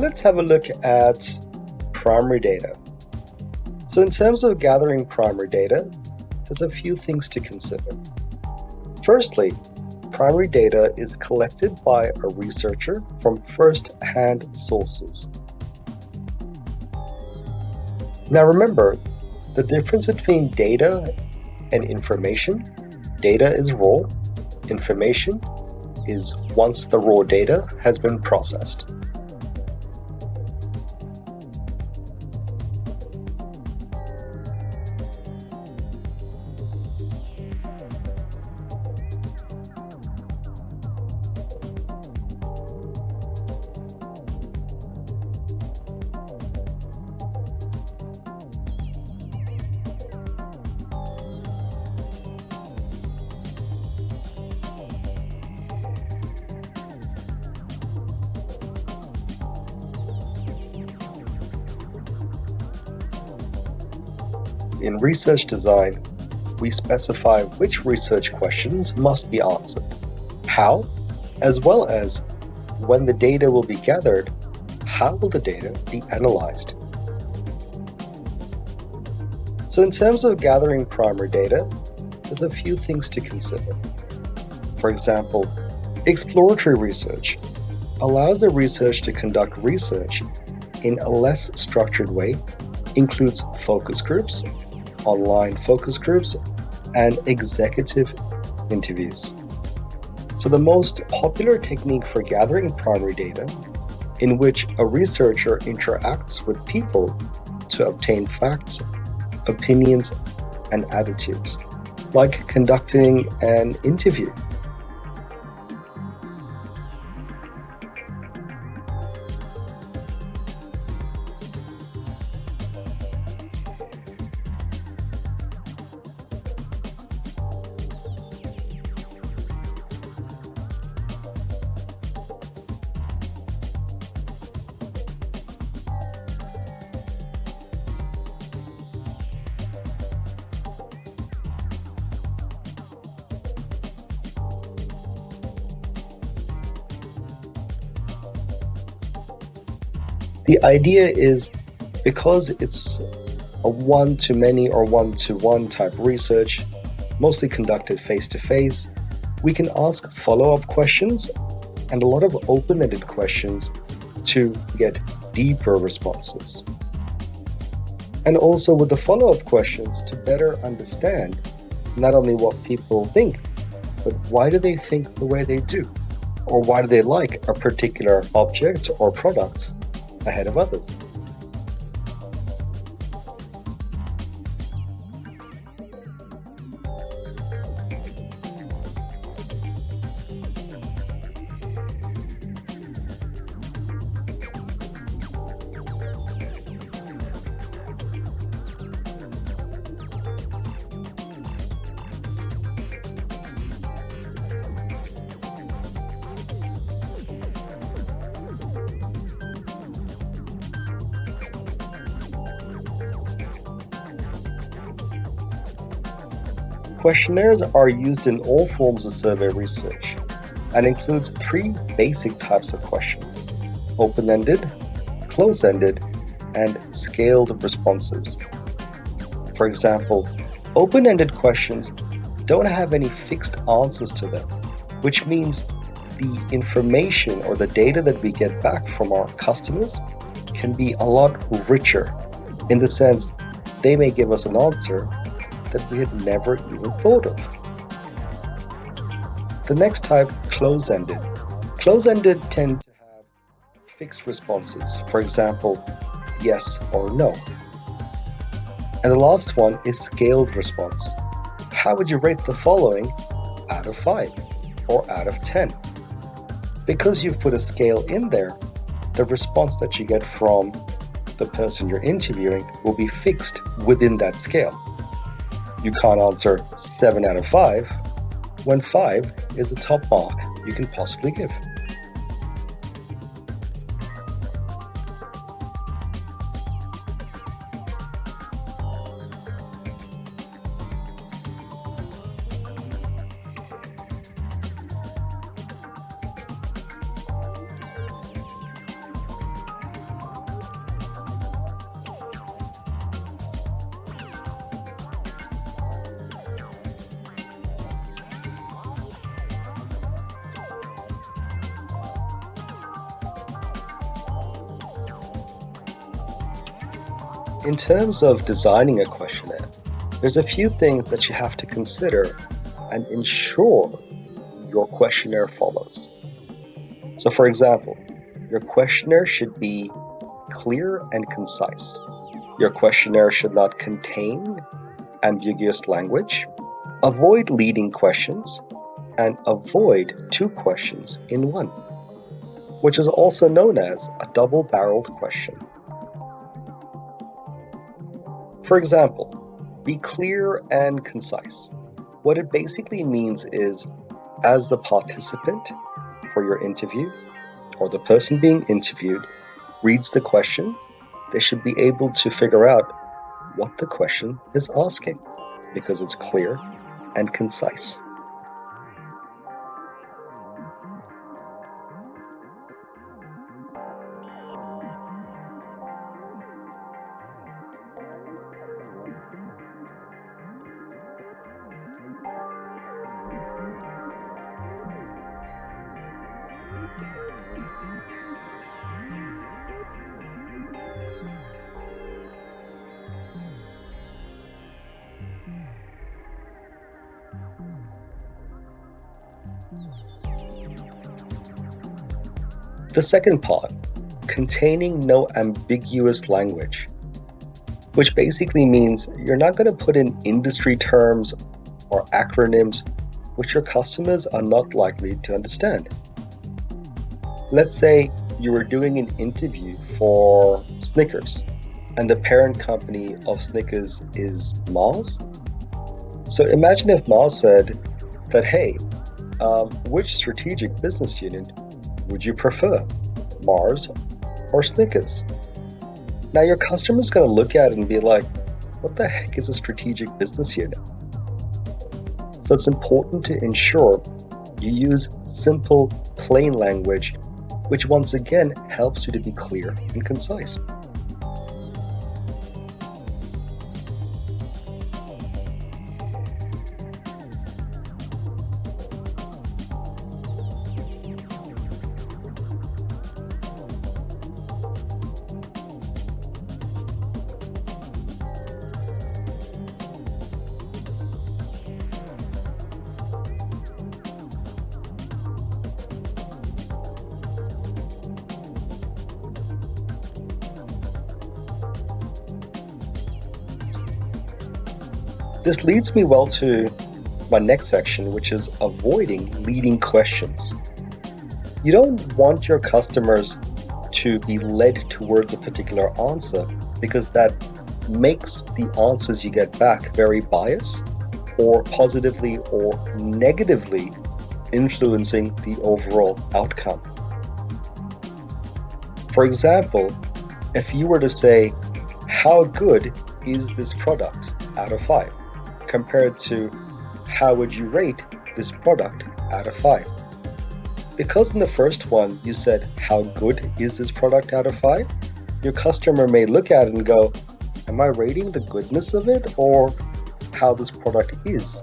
Let's have a look at primary data. So in terms of gathering primary data, there's a few things to consider. Firstly, primary data is collected by a researcher from first-hand sources. Now remember, the difference between data and information: data is raw, information is once the raw data has been processed. In research design, we specify which research questions must be answered, how, as well as when the data will be gathered, how will the data be analyzed. So in terms of gathering primary data, there's a few things to consider. For example, exploratory research allows the researcher to conduct research in a less structured way, includes focus groups, online focus groups, and executive interviews. So the most popular technique for gathering primary data, in which a researcher interacts with people to obtain facts, opinions, and attitudes, like conducting an interview. The idea is, because it's a one-to-many or one-to-one type research, mostly conducted face-to-face, we can ask follow-up questions and a lot of open-ended questions to get deeper responses. And also with the follow-up questions to better understand not only what people think, but why do they think the way they do? Or why do they like a particular object or product ahead of others? Questionnaires are used in all forms of survey research and includes three basic types of questions: open-ended, close-ended, and scaled responses. For example, open-ended questions don't have any fixed answers to them, which means the information or the data that we get back from our customers can be a lot richer, in the sense they may give us an answer that we had never even thought of. The next type, close-ended. Close-ended tend to have fixed responses, for example, yes or no. And the last one is scaled response. How would you rate the following out of 5 or out of 10? Because you've put a scale in there, the response that you get from the person you're interviewing will be fixed within that scale. You can't answer 7 out of 5 when 5 is the top mark you can possibly give. In terms of designing a questionnaire, there's a few things that you have to consider and ensure your questionnaire follows. So, for example, your questionnaire should be clear and concise. Your questionnaire should not contain ambiguous language. Avoid leading questions and avoid two questions in one, which is also known as a double-barreled question. For example, be clear and concise. What it basically means is, as the participant for your interview, or the person being interviewed, reads the question, they should be able to figure out what the question is asking because it's clear and concise. The second part, containing no ambiguous language, which basically means you're not going to put in industry terms or acronyms which your customers are not likely to understand. Let's say you were doing an interview for Snickers, and the parent company of Snickers is Mars. So imagine if Mars said that, hey, which strategic business unit would you prefer, Mars or Snickers? Now your customer's going to look at it and be like, what the heck is a strategic business unit? So it's important to ensure you use simple, plain language, which once again helps you to be clear and concise. This leads me well to my next section, which is avoiding leading questions. You don't want your customers to be led towards a particular answer because that makes the answers you get back very biased or positively or negatively influencing the overall outcome. For example, if you were to say, how good is this product out of 5? Compared to, how would you rate this product out of 5? Because in the first one you said, how good is this product out of 5? Your customer may look at it and go, am I rating the goodness of it or how this product is?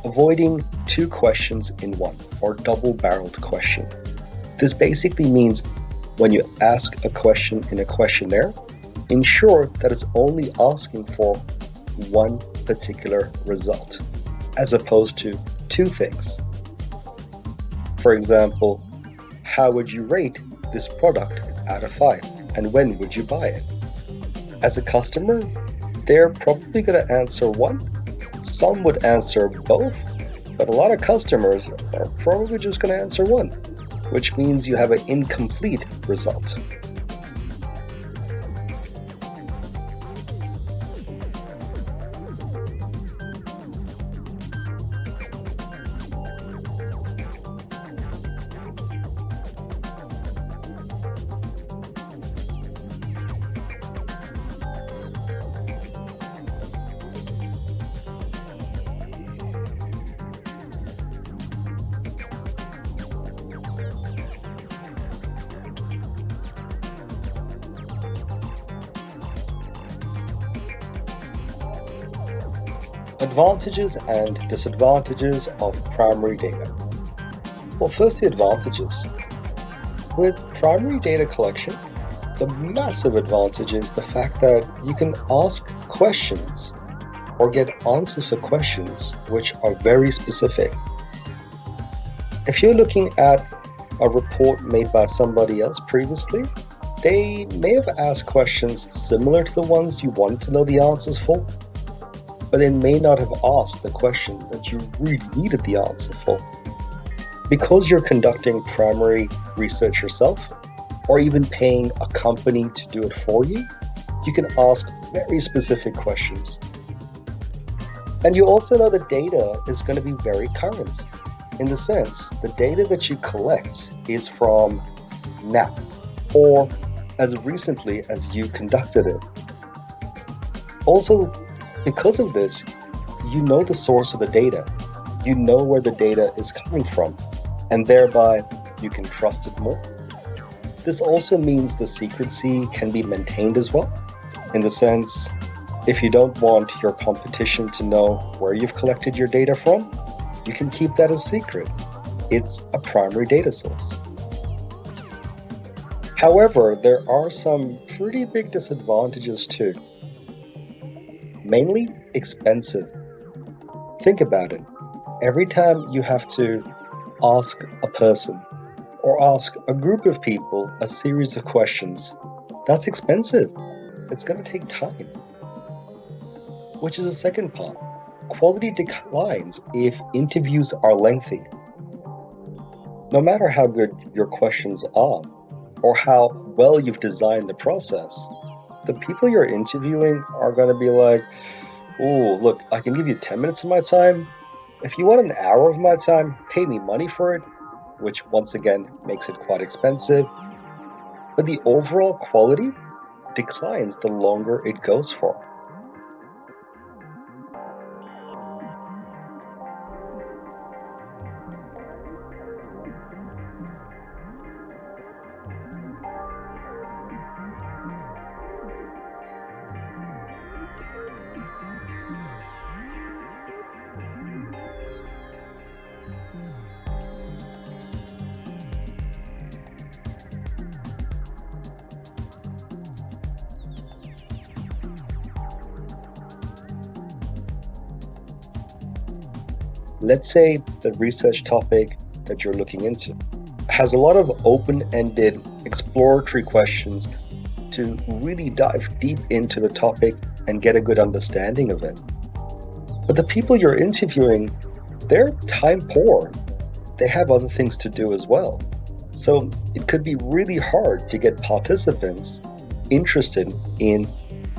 Avoiding two questions in one, or double-barreled question. This basically means when you ask a question in a questionnaire, ensure that it's only asking for one particular result, as opposed to two things. For example, how would you rate this product out of 5, and when would you buy it? As a customer, they're probably going to answer one. Some would answer both, but a lot of customers are probably just going to answer one, which means you have an incomplete result. Advantages and disadvantages of primary data. Well, first, the advantages. With primary data collection, the massive advantage is the fact that you can ask questions or get answers for questions which are very specific. If you're looking at a report made by somebody else previously, they may have asked questions similar to the ones you wanted to know the answers for, but they may not have asked the question that you really needed the answer for. Because you're conducting primary research yourself, or even paying a company to do it for you, you can ask very specific questions. And you also know the data is going to be very current. In the sense, the data that you collect is from now, or as recently as you conducted it. Also, because of this, you know the source of the data. You know where the data is coming from, and thereby you can trust it more. This also means the secrecy can be maintained as well, in the sense, if you don't want your competition to know where you've collected your data from, you can keep that a secret. It's a primary data source. However, there are some pretty big disadvantages too. Mainly expensive. Think about it. Every time you have to ask a person or ask a group of people a series of questions, that's expensive. It's going to take time. Which is the second part. Quality declines if interviews are lengthy. No matter how good your questions are, or how well you've designed the process, the people you're interviewing are going to be like, oh, look, I can give you 10 minutes of my time. If you want an hour of my time, pay me money for it, which once again makes it quite expensive. But the overall quality declines the longer it goes for. Let's say the research topic that you're looking into has a lot of open-ended exploratory questions to really dive deep into the topic and get a good understanding of it. But the people you're interviewing, they're time poor. They have other things to do as well. So it could be really hard to get participants interested in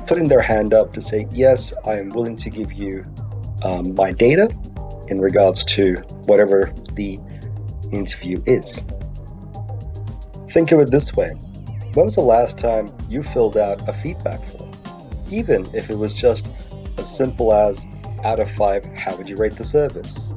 putting their hand up to say, yes, I am willing to give you my data in regards to whatever the interview is. Think of it this way. When was the last time you filled out a feedback form? Even if it was just as simple as, out of 5, how would you rate the service?